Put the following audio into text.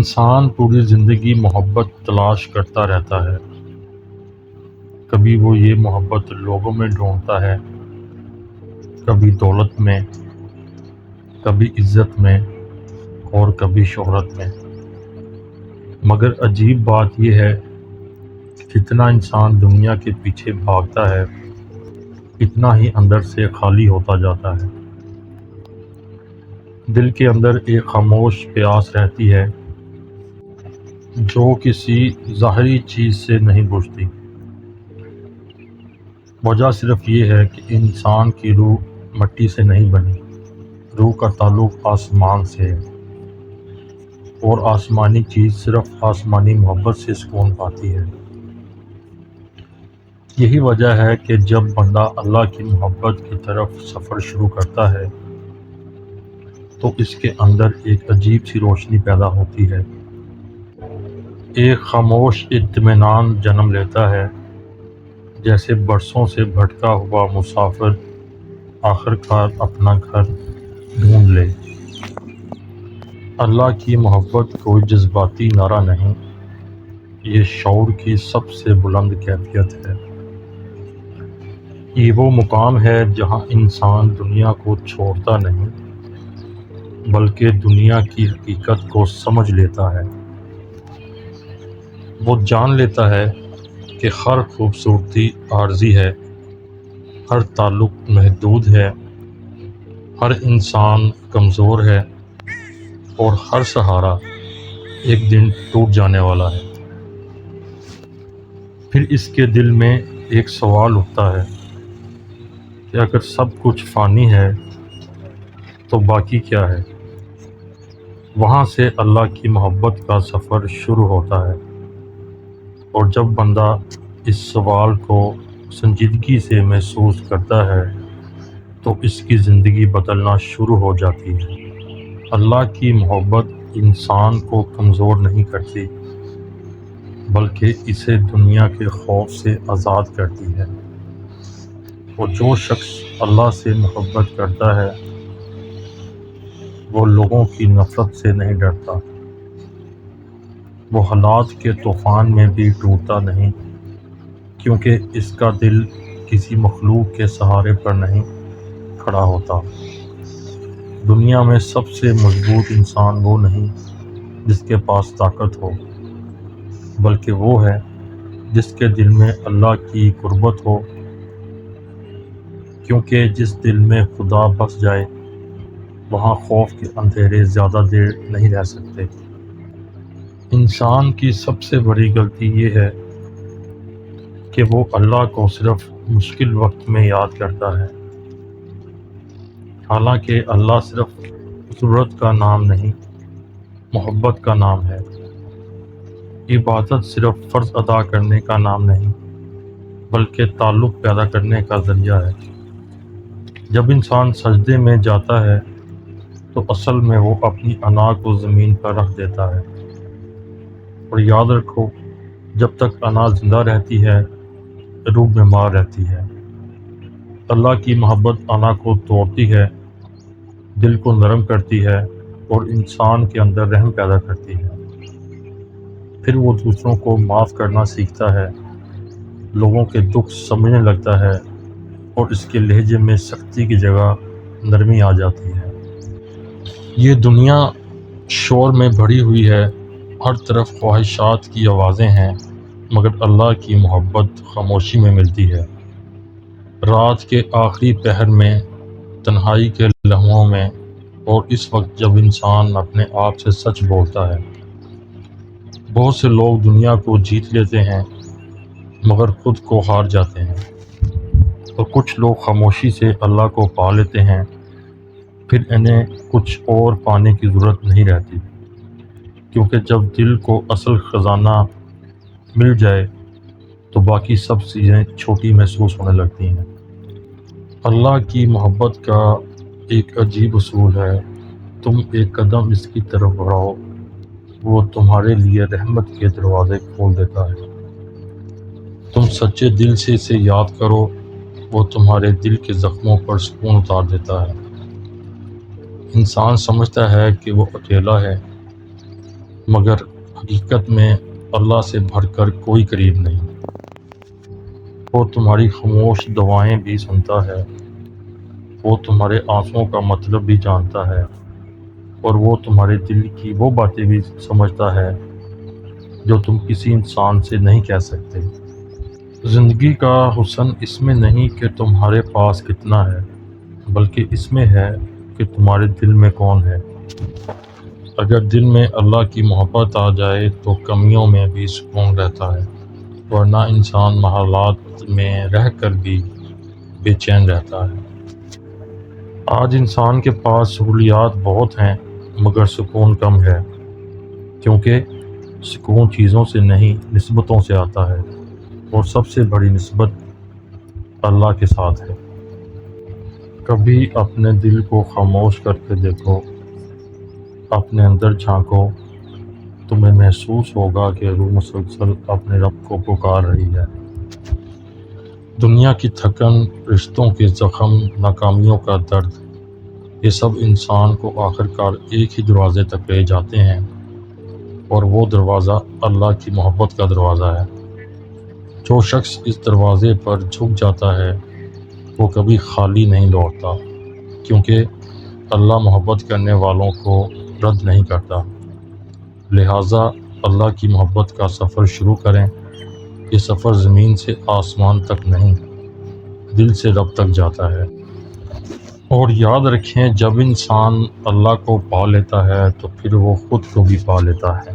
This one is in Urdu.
انسان پوری زندگی محبت تلاش کرتا رہتا ہے۔ کبھی وہ یہ محبت لوگوں میں ڈھونڈتا ہے، کبھی دولت میں، کبھی عزت میں اور کبھی شہرت میں۔ مگر عجیب بات یہ ہے کہ جتنا انسان دنیا کے پیچھے بھاگتا ہے، اتنا ہی اندر سے خالی ہوتا جاتا ہے۔ دل کے اندر ایک خاموش پیاس رہتی ہے جو کسی ظاہری چیز سے نہیں بجھتی۔ وجہ صرف یہ ہے کہ انسان کی روح مٹی سے نہیں بنی، روح کا تعلق آسمان سے ہے، اور آسمانی چیز صرف آسمانی محبت سے سکون پاتی ہے۔ یہی وجہ ہے کہ جب بندہ اللہ کی محبت کی طرف سفر شروع کرتا ہے تو اس کے اندر ایک عجیب سی روشنی پیدا ہوتی ہے، ایک خاموش اطمینان جنم لیتا ہے، جیسے برسوں سے بھٹکا ہوا مسافر آخر کار اپنا گھر ڈھونڈ لے۔ اللہ کی محبت کوئی جذباتی نعرہ نہیں، یہ شعور کی سب سے بلند کیفیت ہے۔ یہ وہ مقام ہے جہاں انسان دنیا کو چھوڑتا نہیں بلکہ دنیا کی حقیقت کو سمجھ لیتا ہے۔ وہ جان لیتا ہے کہ ہر خوبصورتی عارضی ہے، ہر تعلق محدود ہے، ہر انسان کمزور ہے اور ہر سہارا ایک دن ٹوٹ جانے والا ہے۔ پھر اس کے دل میں ایک سوال اٹھتا ہے کہ اگر سب کچھ فانی ہے تو باقی کیا ہے؟ وہاں سے اللہ کی محبت کا سفر شروع ہوتا ہے، اور جب بندہ اس سوال کو سنجیدگی سے محسوس کرتا ہے تو اس کی زندگی بدلنا شروع ہو جاتی ہے۔ اللہ کی محبت انسان کو کمزور نہیں کرتی بلکہ اسے دنیا کے خوف سے آزاد کرتی ہے۔ اور جو شخص اللہ سے محبت کرتا ہے وہ لوگوں کی نفرت سے نہیں ڈرتا، وہ حالات کے طوفان میں بھی ٹوٹتا نہیں، کیونکہ اس کا دل کسی مخلوق کے سہارے پر نہیں کھڑا ہوتا۔ دنیا میں سب سے مضبوط انسان وہ نہیں جس کے پاس طاقت ہو، بلکہ وہ ہے جس کے دل میں اللہ کی قربت ہو، کیونکہ جس دل میں خدا بس جائے وہاں خوف کے اندھیرے زیادہ دیر نہیں رہ سکتے۔ انسان کی سب سے بڑی غلطی یہ ہے کہ وہ اللہ کو صرف مشکل وقت میں یاد کرتا ہے، حالانکہ اللہ صرف ضرورت کا نام نہیں، محبت کا نام ہے۔ عبادت صرف فرض ادا کرنے کا نام نہیں بلکہ تعلق پیدا کرنے کا ذریعہ ہے۔ جب انسان سجدے میں جاتا ہے تو اصل میں وہ اپنی انا کو زمین پر رکھ دیتا ہے، اور یاد رکھو جب تک انا زندہ رہتی ہے روح بیمار رہتی ہے۔ اللہ کی محبت انا کو توڑتی ہے، دل کو نرم کرتی ہے اور انسان کے اندر رحم پیدا کرتی ہے۔ پھر وہ دوسروں کو معاف کرنا سیکھتا ہے، لوگوں کے دکھ سمجھنے لگتا ہے اور اس کے لہجے میں سختی کی جگہ نرمی آ جاتی ہے۔ یہ دنیا شور میں بھری ہوئی ہے، ہر طرف خواہشات کی آوازیں ہیں، مگر اللہ کی محبت خاموشی میں ملتی ہے۔ رات کے آخری پہر میں، تنہائی کے لمحوں میں، اور اس وقت جب انسان اپنے آپ سے سچ بولتا ہے۔ بہت سے لوگ دنیا کو جیت لیتے ہیں مگر خود کو ہار جاتے ہیں، اور کچھ لوگ خاموشی سے اللہ کو پا لیتے ہیں، پھر انہیں کچھ اور پانے کی ضرورت نہیں رہتی، کیونکہ جب دل کو اصل خزانہ مل جائے تو باقی سب چیزیں چھوٹی محسوس ہونے لگتی ہیں۔ اللہ کی محبت کا ایک عجیب اصول ہے، تم ایک قدم اس کی طرف بڑھاؤ وہ تمہارے لیے رحمت کے دروازے کھول دیتا ہے۔ تم سچے دل سے اسے یاد کرو، وہ تمہارے دل کے زخموں پر سکون اتار دیتا ہے۔ انسان سمجھتا ہے کہ وہ اکیلا ہے، مگر حقیقت میں اللہ سے بڑھ کر کوئی قریب نہیں۔ وہ تمہاری خاموش دعائیں بھی سنتا ہے، وہ تمہارے آنسوؤں کا مطلب بھی جانتا ہے، اور وہ تمہارے دل کی وہ باتیں بھی سمجھتا ہے جو تم کسی انسان سے نہیں کہہ سکتے۔ زندگی کا حسن اس میں نہیں کہ تمہارے پاس کتنا ہے، بلکہ اس میں ہے کہ تمہارے دل میں کون ہے۔ اگر دل میں اللہ کی محبت آ جائے تو کمیوں میں بھی سکون رہتا ہے، ورنہ انسان محلات میں رہ کر بھی بے چین رہتا ہے۔ آج انسان کے پاس سہولیات بہت ہیں مگر سکون کم ہے، کیونکہ سکون چیزوں سے نہیں نسبتوں سے آتا ہے، اور سب سے بڑی نسبت اللہ کے ساتھ ہے۔ کبھی اپنے دل کو خاموش کر کے دیکھو، اپنے اندر جھانکو، تمہیں محسوس ہوگا کہ روح مسلسل اپنے رب کو پکار رہی ہے۔ دنیا کی تھکن، رشتوں کے زخم، ناکامیوں کا درد، یہ سب انسان کو آخرکار ایک ہی دروازے تک لے جاتے ہیں، اور وہ دروازہ اللہ کی محبت کا دروازہ ہے۔ جو شخص اس دروازے پر جھک جاتا ہے وہ کبھی خالی نہیں لوٹتا، کیونکہ اللہ محبت کرنے والوں کو رد نہیں کرتا۔ لہٰذا اللہ کی محبت کا سفر شروع کریں۔ یہ سفر زمین سے آسمان تک نہیں، دل سے رب تک جاتا ہے۔ اور یاد رکھیں، جب انسان اللہ کو پا لیتا ہے تو پھر وہ خود کو بھی پا لیتا ہے۔